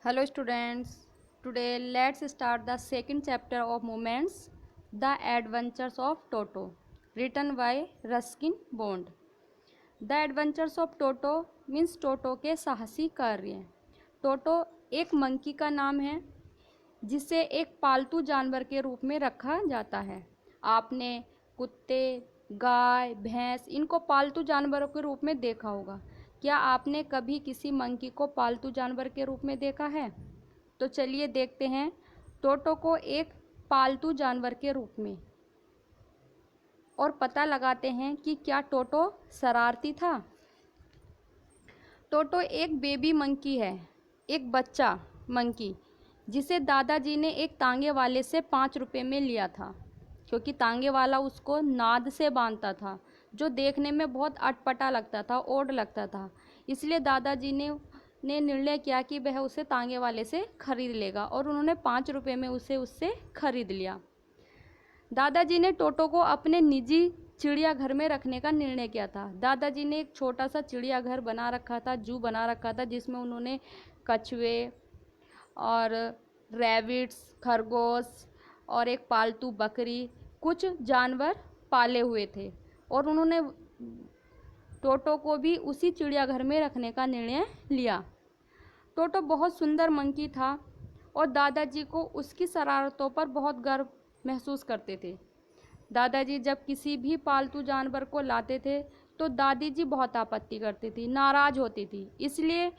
Hello students, today let's start the second chapter of Moments, The Adventures of Toto, written by Ruskin Bond. The Adventures of Toto means टोटो के साहसी कार्य। टोटो एक monkey का नाम है जिसे एक पालतू जानवर के रूप में रखा जाता है। आपने कुत्ते, गाय, भैंस इनको पालतू जानवरों के रूप में देखा होगा। क्या आपने कभी किसी मंकी को पालतू जानवर के रूप में देखा है? तो चलिए देखते हैं टोटो को एक पालतू जानवर के रूप में और पता लगाते हैं कि क्या टोटो शरारती था। टोटो एक बेबी मंकी है, एक बच्चा मंकी जिसे दादाजी ने एक तांगे वाले से 5 रुपये में लिया था, क्योंकि तांगे वाला उसको नाद से बांधता था जो देखने में बहुत अटपटा लगता था, ओड लगता था। इसलिए दादाजी ने निर्णय किया कि वह उसे तांगे वाले से खरीद लेगा और उन्होंने 5 रुपये में उसे उससे खरीद लिया। दादाजी ने टोटो को अपने निजी चिड़ियाघर में रखने का निर्णय किया था। दादाजी ने एक छोटा सा चिड़ियाघर बना रखा था, जू बना रखा था, जिसमें उन्होंने कछुए और रैबिट्स, खरगोश और एक पालतू बकरी, कुछ जानवर पाले हुए थे और उन्होंने टोटो को भी उसी चिड़ियाघर में रखने का निर्णय लिया। टोटो बहुत सुंदर मंकी था और दादाजी को उसकी शरारतों पर बहुत गर्व महसूस करते थे। दादाजी जब किसी भी पालतू जानवर को लाते थे तो दादी जी बहुत आपत्ति करती थी, नाराज़ होती थी। इसलिए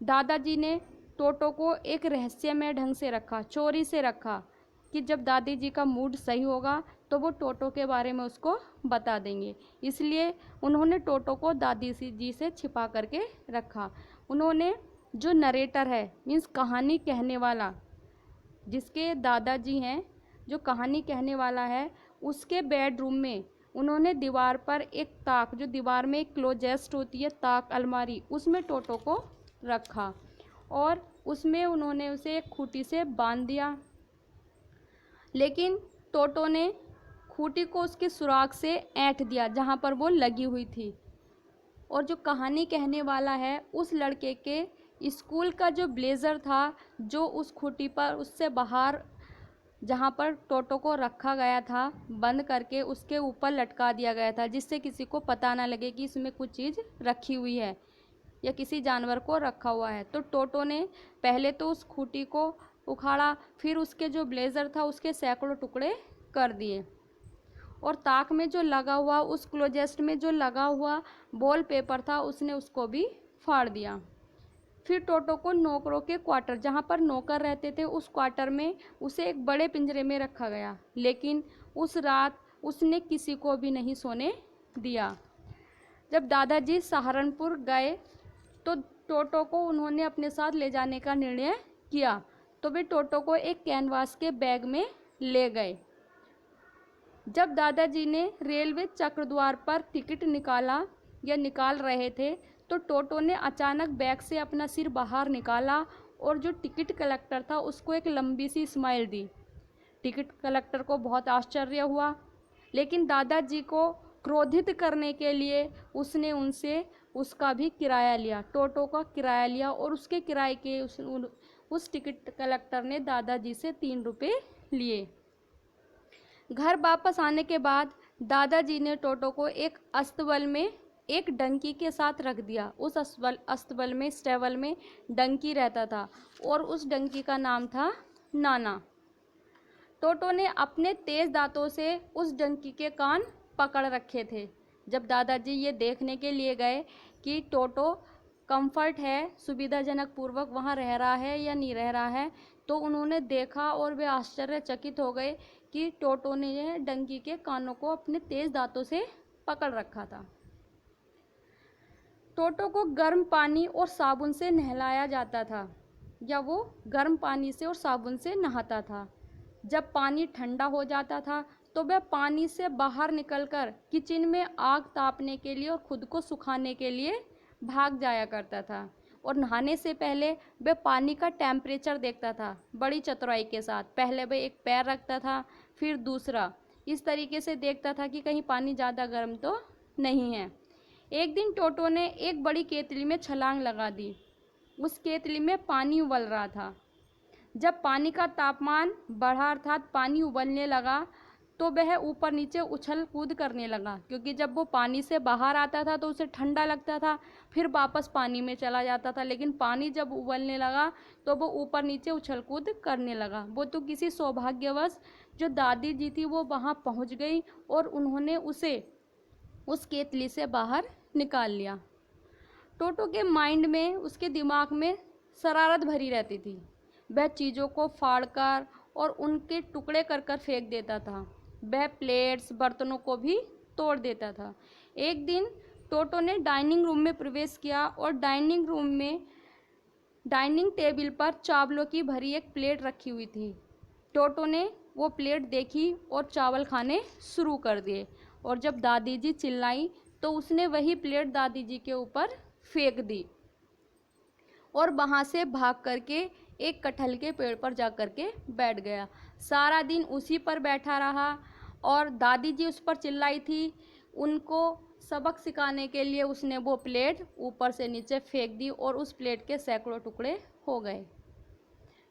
दादाजी ने टोटो को एक रहस्यमय ढंग से रखा, चोरी से रखा, कि जब दादी जी का मूड सही होगा तो वो टोटो के बारे में उसको बता देंगे। इसलिए उन्होंने टोटो को दादी जी से छिपा करके रखा। उन्होंने जो नरेटर है, मीन्स कहानी कहने वाला, जिसके दादाजी हैं, जो कहानी कहने वाला है, उसके बेडरूम में उन्होंने दीवार पर एक ताक, जो दीवार में एक क्लोजेस्ट होती है ताक, अलमारी, उसमें टोटो को रखा और उसमें उन्होंने उसे एक खूंटी से बांध दिया। लेकिन टोटो ने खूंटी को उसके सुराख से ऐंठ दिया जहाँ पर वो लगी हुई थी। और जो कहानी कहने वाला है, उस लड़के के स्कूल का जो ब्लेज़र था, जो उस खूंटी पर उससे बाहर जहाँ पर टोटो को रखा गया था बंद करके, उसके ऊपर लटका दिया गया था, जिससे किसी को पता ना लगे कि इसमें कुछ चीज़ रखी हुई है या किसी जानवर को रखा हुआ है। तो टोटो ने पहले तो उस खूंटी को उखाड़ा, फिर उसके जो ब्लेज़र था उसके सैकड़ों टुकड़े कर दिए और ताक में जो लगा हुआ, उस क्लोजेस्ट में जो लगा हुआ वॉल पेपर था, उसने उसको भी फाड़ दिया। फिर टोटो को नौकरों के क्वार्टर, जहाँ पर नौकर रहते थे, उस क्वार्टर में उसे एक बड़े पिंजरे में रखा गया। लेकिन उस रात उसने किसी को भी नहीं सोने दिया। जब दादाजी सहारनपुर गए तो टोटो को उन्होंने अपने साथ ले जाने का निर्णय किया, तो वे टोटो को एक कैनवास के बैग में ले गए। जब दादाजी ने रेलवे चक्रद्वार पर टिकट निकाल रहे थे तो टोटो ने अचानक बैग से अपना सिर बाहर निकाला और जो टिकट कलेक्टर था उसको एक लंबी सी स्माइल दी। टिकट कलेक्टर को बहुत आश्चर्य हुआ, लेकिन दादाजी को क्रोधित करने के लिए उसने उनसे उसका भी किराया लिया, टोटो का किराया लिया और उसके किराए के उस टिकट कलेक्टर ने दादाजी से 3 रुपये लिए। घर वापस आने के बाद दादाजी ने टोटो को एक अस्तबल में एक डंकी के साथ रख दिया। उस अस्तबल में, स्टेबल में डंकी रहता था और उस डंकी का नाम था नाना। टोटो ने अपने तेज दांतों से उस डंकी के कान पकड़ रखे थे। जब दादाजी ये देखने के लिए गए कि टोटो कंफर्ट है, सुविधाजनक पूर्वक वहाँ रह रहा है या नहीं रह रहा है, तो उन्होंने देखा और वे आश्चर्यचकित हो गए कि टोटो ने यह डंकी के कानों को अपने तेज दांतों से पकड़ रखा था। टोटो को गर्म पानी और साबुन से नहलाया जाता था, या वो गर्म पानी से और साबुन से नहाता था। जब पानी ठंडा हो जाता था तो वह पानी से बाहर निकलकर किचन में आग तापने के लिए और खुद को सुखाने के लिए भाग जाया करता था। और नहाने से पहले वह पानी का टेम्परेचर देखता था बड़ी चतुराई के साथ। पहले वह एक पैर रखता था, फिर दूसरा, इस तरीके से देखता था कि कहीं पानी ज़्यादा गर्म तो नहीं है। एक दिन टोटो ने एक बड़ी केतली में छलांग लगा दी। उस केतली में पानी उबल रहा था। जब पानी का तापमान बढ़ा अर्थात पानी उबलने लगा तो वह ऊपर नीचे उछल कूद करने लगा, क्योंकि जब वो पानी से बाहर आता था तो उसे ठंडा लगता था, फिर वापस पानी में चला जाता था, लेकिन पानी जब उबलने लगा तो वो ऊपर नीचे उछल कूद करने लगा। वो तो किसी सौभाग्यवश जो दादी जी थी वो वहाँ पहुँच गई और उन्होंने उसे उस केतली से बाहर निकाल लिया। टोटो के माइंड में, उसके दिमाग में शरारत भरी रहती थी। वह चीज़ों को फाड़कर और उनके टुकड़े कर कर फेंक देता था। वह प्लेट्स बर्तनों को भी तोड़ देता था। एक दिन टोटो ने डाइनिंग रूम में प्रवेश किया और डाइनिंग रूम में डाइनिंग टेबल पर चावलों की भरी एक प्लेट रखी हुई थी। टोटो ने वो प्लेट देखी और चावल खाने शुरू कर दिए, और जब दादी जी चिल्लाई तो उसने वही प्लेट दादी जी के ऊपर फेंक दी और वहाँ से भाग करके एक कटहल के पेड़ पर जा कर के बैठ गया। सारा दिन उसी पर बैठा रहा और दादी जी उस पर चिल्लाई थी। उनको सबक सिखाने के लिए उसने वो प्लेट ऊपर से नीचे फेंक दी और उस प्लेट के सैकड़ों टुकड़े हो गए।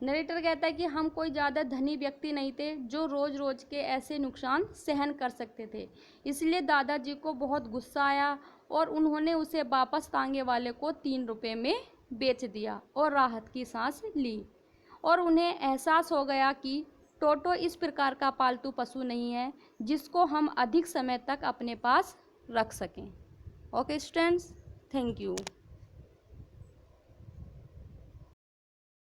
नरेटर कहता है कि हम कोई ज़्यादा धनी व्यक्ति नहीं थे जो रोज़ रोज़ के ऐसे नुकसान सहन कर सकते थे, इसलिए दादाजी को बहुत गुस्सा आया और उन्होंने उसे वापस तांगे वाले को 3 रुपये में बेच दिया और राहत की सांस ली। और उन्हें एहसास हो गया कि टोटो इस प्रकार का पालतू पशु नहीं है जिसको हम अधिक समय तक अपने पास रख सकें। Okay students, thank you.